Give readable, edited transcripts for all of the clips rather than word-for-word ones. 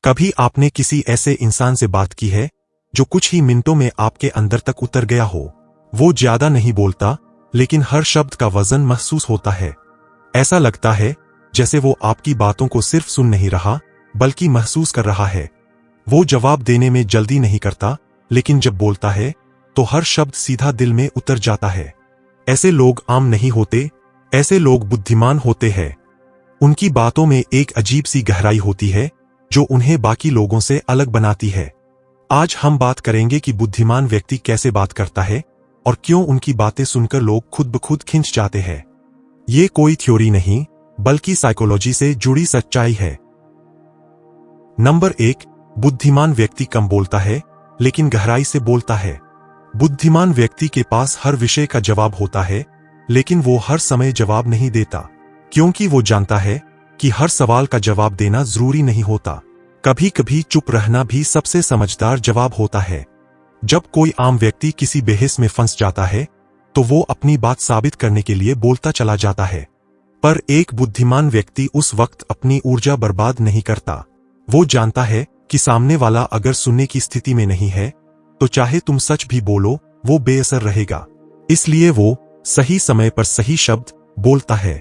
कभी आपने किसी ऐसे इंसान से बात की है जो कुछ ही मिनटों में आपके अंदर तक उतर गया हो? वो ज्यादा नहीं बोलता, लेकिन हर शब्द का वजन महसूस होता है। ऐसा लगता है जैसे वो आपकी बातों को सिर्फ सुन नहीं रहा, बल्कि महसूस कर रहा है। वो जवाब देने में जल्दी नहीं करता, लेकिन जब बोलता है तो हर शब्द सीधा दिल में उतर जाता है। ऐसे लोग आम नहीं होते, ऐसे लोग बुद्धिमान होते हैं। उनकी बातों में एक अजीब सी गहराई होती है जो उन्हें बाकी लोगों से अलग बनाती है। आज हम बात करेंगे कि बुद्धिमान व्यक्ति कैसे बात करता है और क्यों उनकी बातें सुनकर लोग खुद ब खुद खिंच जाते हैं। ये कोई थ्योरी नहीं, बल्कि साइकोलॉजी से जुड़ी सच्चाई है। नंबर 1, बुद्धिमान व्यक्ति कम बोलता है, लेकिन गहराई से बोलता है। बुद्धिमान व्यक्ति के पास हर विषय का जवाब होता है, लेकिन वो हर समय जवाब नहीं देता, क्योंकि वो जानता है कि हर सवाल का जवाब देना जरूरी नहीं होता। कभी कभी चुप रहना भी सबसे समझदार जवाब होता है। जब कोई आम व्यक्ति किसी बहस में फंस जाता है, तो वो अपनी बात साबित करने के लिए बोलता चला जाता है। पर एक बुद्धिमान व्यक्ति उस वक्त अपनी ऊर्जा बर्बाद नहीं करता। वो जानता है कि सामने वाला अगर सुनने की स्थिति में नहीं है, तो चाहे तुम सच भी बोलो, वो बेअसर रहेगा। इसलिए वो सही समय पर सही शब्द बोलता है।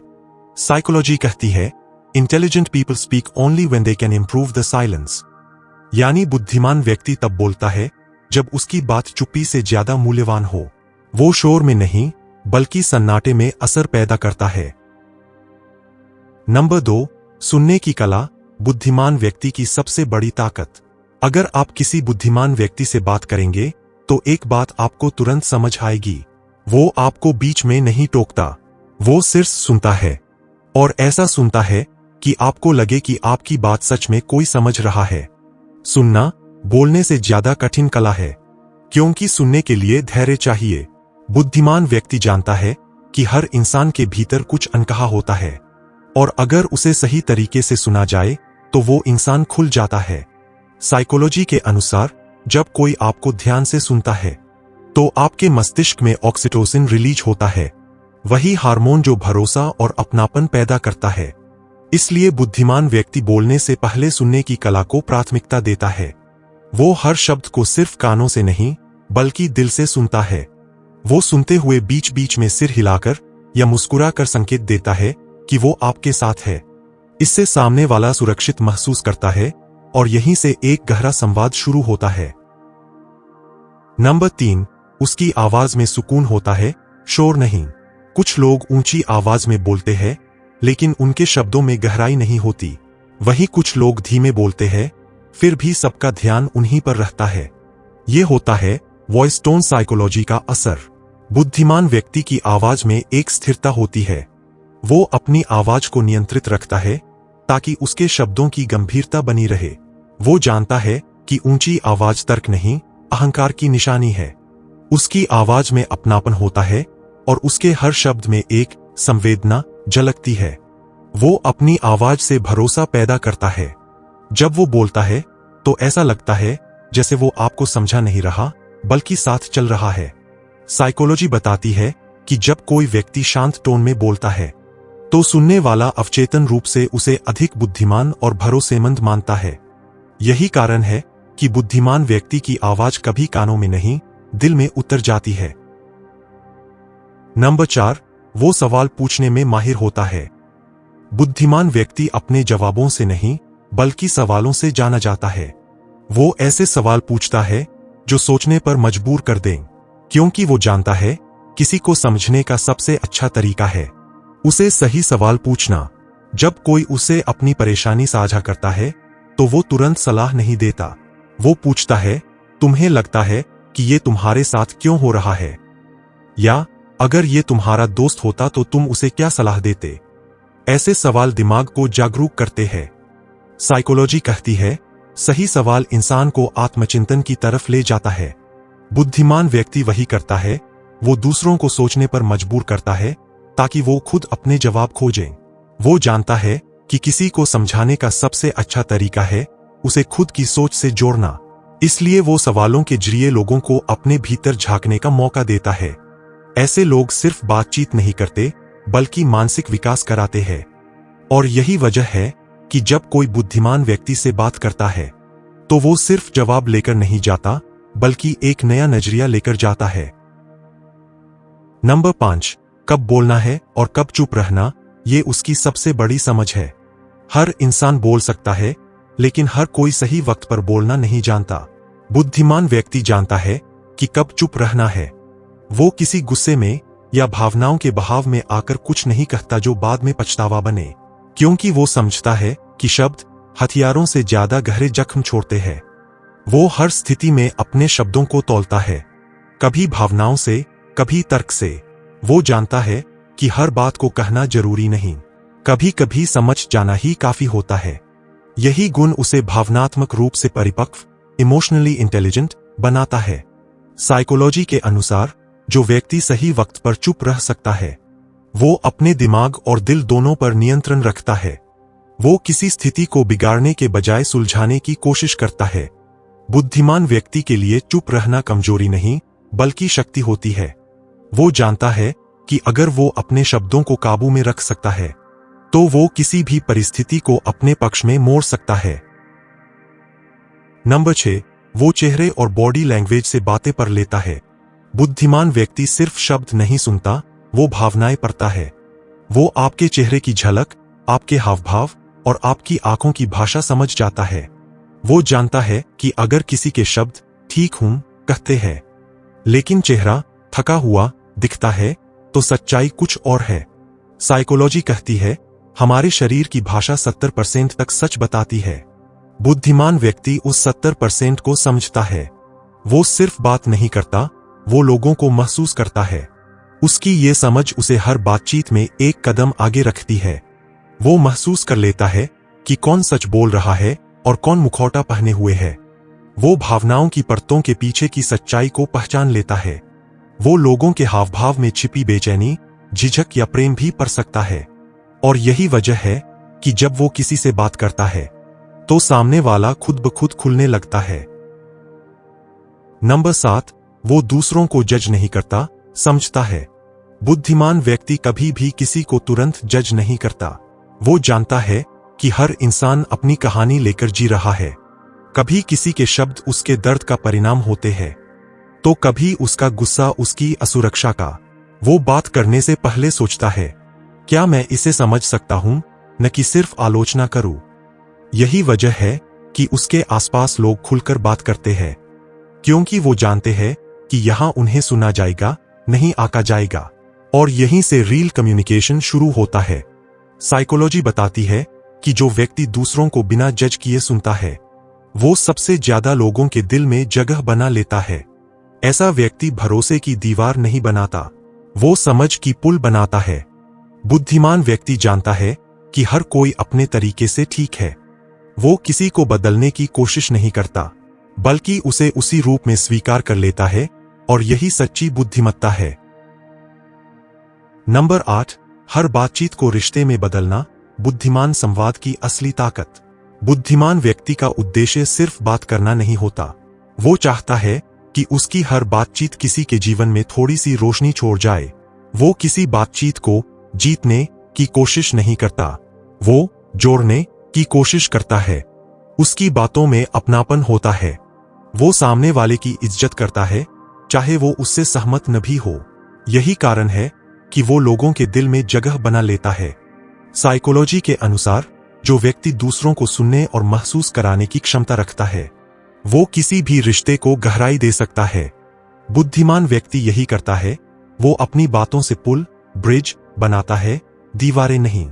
साइकोलॉजी कहती है, intelligent people speak only when they can improve the silence. यानी बुद्धिमान व्यक्ति तब बोलता है जब उसकी बात चुप्पी से ज्यादा मूल्यवान हो। वो शोर में नहीं, बल्कि सन्नाटे में असर पैदा करता है। नंबर 2, सुनने की कला बुद्धिमान व्यक्ति की सबसे बड़ी ताकत। अगर आप किसी बुद्धिमान व्यक्ति से बात करेंगे, तो एक बात आपको तुरंत समझ आएगी। वो आपको बीच में नहीं टोकता, वो सिर्फ सुनता है, और ऐसा सुनता है कि आपको लगे कि आपकी बात सच में कोई समझ रहा है। सुनना बोलने से ज्यादा कठिन कला है, क्योंकि सुनने के लिए धैर्य चाहिए। बुद्धिमान व्यक्ति जानता है कि हर इंसान के भीतर कुछ अनकहा होता है, और अगर उसे सही तरीके से सुना जाए तो वो इंसान खुल जाता है। साइकोलॉजी के अनुसार जब कोई आपको ध्यान से सुनता है, तो आपके मस्तिष्क में ऑक्सीटोसिन रिलीज होता है, वही हार्मोन जो भरोसा और अपनापन पैदा करता है। इसलिए बुद्धिमान व्यक्ति बोलने से पहले सुनने की कला को प्राथमिकता देता है। वो हर शब्द को सिर्फ कानों से नहीं, बल्कि दिल से सुनता है। वो सुनते हुए बीच बीच में सिर हिलाकर या मुस्कुरा कर संकेत देता है कि वो आपके साथ है। इससे सामने वाला सुरक्षित महसूस करता है, और यहीं से एक गहरा संवाद शुरू होता है। नंबर 3, उसकी आवाज में सुकून होता है, शोर नहीं। कुछ लोग ऊंची आवाज में बोलते हैं, लेकिन उनके शब्दों में गहराई नहीं होती। वहीं कुछ लोग धीमे बोलते हैं, फिर भी सबका ध्यान उन्हीं पर रहता है। ये होता है वॉइस टोन साइकोलॉजी का असर। बुद्धिमान व्यक्ति की आवाज में एक स्थिरता होती है। वो अपनी आवाज को नियंत्रित रखता है ताकि उसके शब्दों की गंभीरता बनी रहे। वो जानता है कि ऊंची आवाज तर्क नहीं, अहंकार की निशानी है। उसकी आवाज में अपनापन होता है, और उसके हर शब्द में एक संवेदना झलकती है। वो अपनी आवाज से भरोसा पैदा करता है। जब वो बोलता है तो ऐसा लगता है जैसे वो आपको समझा नहीं रहा, बल्कि साथ चल रहा है। साइकोलॉजी बताती है कि जब कोई व्यक्ति शांत टोन में बोलता है, तो सुनने वाला अवचेतन रूप से उसे अधिक बुद्धिमान और भरोसेमंद मानता है। यही कारण है कि बुद्धिमान व्यक्ति की आवाज कभी कानों में नहीं, दिल में उतर जाती है। नंबर 4, वो सवाल पूछने में माहिर होता है। बुद्धिमान व्यक्ति अपने जवाबों से नहीं, बल्कि सवालों से जाना जाता है। वो ऐसे सवाल पूछता है जो सोचने पर मजबूर कर दें, क्योंकि वो जानता है किसी को समझने का सबसे अच्छा तरीका है उसे सही सवाल पूछना। जब कोई उसे अपनी परेशानी साझा करता है, तो वो तुरंत सलाह नहीं देता। वो पूछता है, तुम्हें लगता है कि ये तुम्हारे साथ क्यों हो रहा है? या अगर ये तुम्हारा दोस्त होता तो तुम उसे क्या सलाह देते? ऐसे सवाल दिमाग को जागरूक करते हैं। साइकोलॉजी कहती है, सही सवाल इंसान को आत्मचिंतन की तरफ ले जाता है। बुद्धिमान व्यक्ति वही करता है, वो दूसरों को सोचने पर मजबूर करता है ताकि वो खुद अपने जवाब खोजें। वो जानता है कि किसी को समझाने का सबसे अच्छा तरीका है उसे खुद की सोच से जोड़ना। इसलिए वो सवालों के जरिए लोगों को अपने भीतर झांकने का मौका देता है। ऐसे लोग सिर्फ बातचीत नहीं करते, बल्कि मानसिक विकास कराते हैं। और यही वजह है कि जब कोई बुद्धिमान व्यक्ति से बात करता है तो वो सिर्फ जवाब लेकर नहीं जाता, बल्कि एक नया नजरिया लेकर जाता है। नंबर 5, कब बोलना है और कब चुप रहना, ये उसकी सबसे बड़ी समझ है। हर इंसान बोल सकता है, लेकिन हर कोई सही वक्त पर बोलना नहीं जानता। बुद्धिमान व्यक्ति जानता है कि कब चुप रहना है। वो किसी गुस्से में या भावनाओं के बहाव में आकर कुछ नहीं कहता जो बाद में पछतावा बने, क्योंकि वो समझता है कि शब्द हथियारों से ज्यादा गहरे जख्म छोड़ते हैं। वो हर स्थिति में अपने शब्दों को तौलता है, कभी भावनाओं से, कभी तर्क से। वो जानता है कि हर बात को कहना जरूरी नहीं, कभी कभी समझ जाना ही काफी होता है। यही गुण उसे भावनात्मक रूप से परिपक्व, इमोशनली इंटेलिजेंट बनाता है। साइकोलॉजी के अनुसार जो व्यक्ति सही वक्त पर चुप रह सकता है, वो अपने दिमाग और दिल दोनों पर नियंत्रण रखता है। वो किसी स्थिति को बिगाड़ने के बजाय सुलझाने की कोशिश करता है। बुद्धिमान व्यक्ति के लिए चुप रहना कमजोरी नहीं, बल्कि शक्ति होती है। वो जानता है कि अगर वो अपने शब्दों को काबू में रख सकता है, तो वो किसी भी परिस्थिति को अपने पक्ष में मोड़ सकता है। नंबर 6, वो चेहरे और बॉडी लैंग्वेज से बातें पढ़ लेता है। बुद्धिमान व्यक्ति सिर्फ शब्द नहीं सुनता, वो भावनाएं पढ़ता है। वो आपके चेहरे की झलक, आपके हावभाव और आपकी आंखों की भाषा समझ जाता है। वो जानता है कि अगर किसी के शब्द ठीक हूं कहते हैं, लेकिन चेहरा थका हुआ दिखता है, तो सच्चाई कुछ और है। साइकोलॉजी कहती है, हमारे शरीर की भाषा 70% तक सच बताती है। बुद्धिमान व्यक्ति उस 70% को समझता है। वो सिर्फ बात नहीं करता, वो लोगों को महसूस करता है। उसकी ये समझ उसे हर बातचीत में एक कदम आगे रखती है। वो महसूस कर लेता है कि कौन सच बोल रहा है और कौन मुखौटा पहने हुए है। वो भावनाओं की परतों के पीछे की सच्चाई को पहचान लेता है। वो लोगों के हावभाव में छिपी बेचैनी, झिझक या प्रेम भी पढ़ सकता है। और यही वजह है कि जब वो किसी से बात करता है, तो सामने वाला खुद ब खुद खुलने लगता है। नंबर 7, वो दूसरों को जज नहीं करता, समझता है। बुद्धिमान व्यक्ति कभी भी किसी को तुरंत जज नहीं करता। वो जानता है कि हर इंसान अपनी कहानी लेकर जी रहा है। कभी किसी के शब्द उसके दर्द का परिणाम होते हैं, तो कभी उसका गुस्सा उसकी असुरक्षा का। वो बात करने से पहले सोचता है, क्या मैं इसे समझ सकता हूं, न कि सिर्फ आलोचना करूं। यही वजह है कि उसके आसपास लोग खुलकर बात करते हैं, क्योंकि वो जानते हैं कि यहां उन्हें सुना जाएगा, नहीं आका जाएगा। और यहीं से रियल कम्युनिकेशन शुरू होता है। साइकोलॉजी बताती है कि जो व्यक्ति दूसरों को बिना जज किए सुनता है, वो सबसे ज्यादा लोगों के दिल में जगह बना लेता है। ऐसा व्यक्ति भरोसे की दीवार नहीं बनाता, वो समझ की पुल बनाता है। बुद्धिमान व्यक्ति जानता है कि हर कोई अपने तरीके से ठीक है। वो किसी को बदलने की कोशिश नहीं करता, बल्कि उसे उसी रूप में स्वीकार कर लेता है, और यही सच्ची बुद्धिमत्ता है। नंबर 8, हर बातचीत को रिश्ते में बदलना, बुद्धिमान संवाद की असली ताकत। बुद्धिमान व्यक्ति का उद्देश्य सिर्फ बात करना नहीं होता। वो चाहता है कि उसकी हर बातचीत किसी के जीवन में थोड़ी सी रोशनी छोड़ जाए। वो किसी बातचीत को जीतने की कोशिश नहीं करता, वो जोड़ने की कोशिश करता है। उसकी बातों में अपनापन होता है। वो सामने वाले की इज्जत करता है, चाहे वो उससे सहमत न भी हो। यही कारण है कि वो लोगों के दिल में जगह बना लेता है। साइकोलॉजी के अनुसार जो व्यक्ति दूसरों को सुनने और महसूस कराने की क्षमता रखता है, वो किसी भी रिश्ते को गहराई दे सकता है। बुद्धिमान व्यक्ति यही करता है, वो अपनी बातों से पुल, ब्रिज बनाता है, दीवारें नहीं।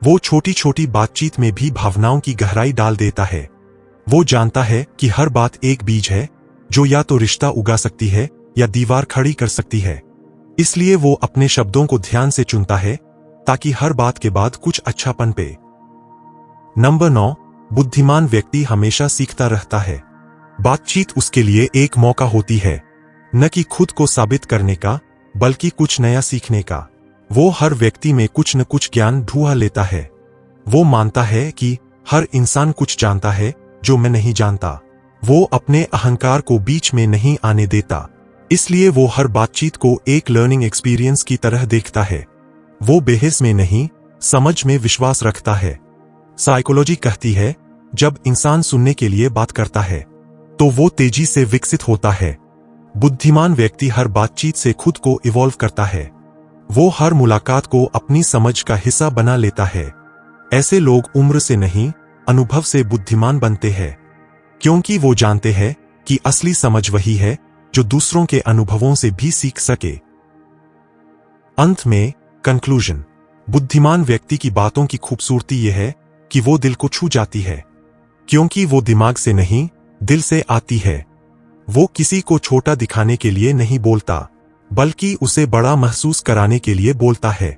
वो छोटी छोटी बातचीत में भी भावनाओं की गहराई डाल देता है। वो जानता है कि हर बात एक बीज है, जो या तो रिश्ता उगा सकती है या दीवार खड़ी कर सकती है। इसलिए वो अपने शब्दों को ध्यान से चुनता है, ताकि हर बात के बाद कुछ अच्छा पनपे। नंबर 9, बुद्धिमान व्यक्ति हमेशा सीखता रहता है। बातचीत उसके लिए एक मौका होती है, न कि खुद को साबित करने का, बल्कि कुछ नया सीखने का। वो हर व्यक्ति में कुछ न कुछ ज्ञान ढूंढ लेता है। वो मानता है कि हर इंसान कुछ जानता है जो मैं नहीं जानता। वो अपने अहंकार को बीच में नहीं आने देता, इसलिए वो हर बातचीत को एक लर्निंग एक्सपीरियंस की तरह देखता है। वो बहस में नहीं, समझ में विश्वास रखता है। साइकोलॉजी कहती है, जब इंसान सुनने के लिए बात करता है तो वो तेजी से विकसित होता है। बुद्धिमान व्यक्ति हर बातचीत से खुद को इवॉल्व करता है। वो हर मुलाकात को अपनी समझ का हिस्सा बना लेता है। ऐसे लोग उम्र से नहीं, अनुभव से बुद्धिमान बनते हैं, क्योंकि वो जानते हैं कि असली समझ वही है जो दूसरों के अनुभवों से भी सीख सके। अंत में कंक्लूजन, बुद्धिमान व्यक्ति की बातों की खूबसूरती यह है कि वो दिल को छू जाती है, क्योंकि वो दिमाग से नहीं, दिल से आती है। वो किसी को छोटा दिखाने के लिए नहीं बोलता, बल्कि उसे बड़ा महसूस कराने के लिए बोलता है।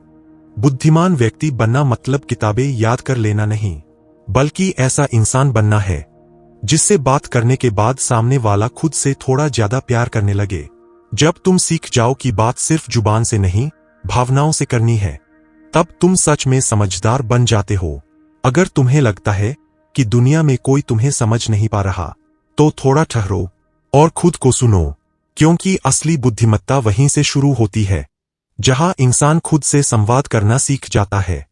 बुद्धिमान व्यक्ति बनना मतलब किताबें याद कर लेना नहीं, बल्कि ऐसा इंसान बनना है जिससे बात करने के बाद सामने वाला खुद से थोड़ा ज्यादा प्यार करने लगे। जब तुम सीख जाओ कि बात सिर्फ जुबान से नहीं, भावनाओं से करनी है, तब तुम सच में समझदार बन जाते हो। अगर तुम्हें लगता है कि दुनिया में कोई तुम्हें समझ नहीं पा रहा, तो थोड़ा ठहरो और खुद को सुनो, क्योंकि असली बुद्धिमत्ता वहीं से शुरू होती है, जहां इंसान खुद से संवाद करना सीख जाता है।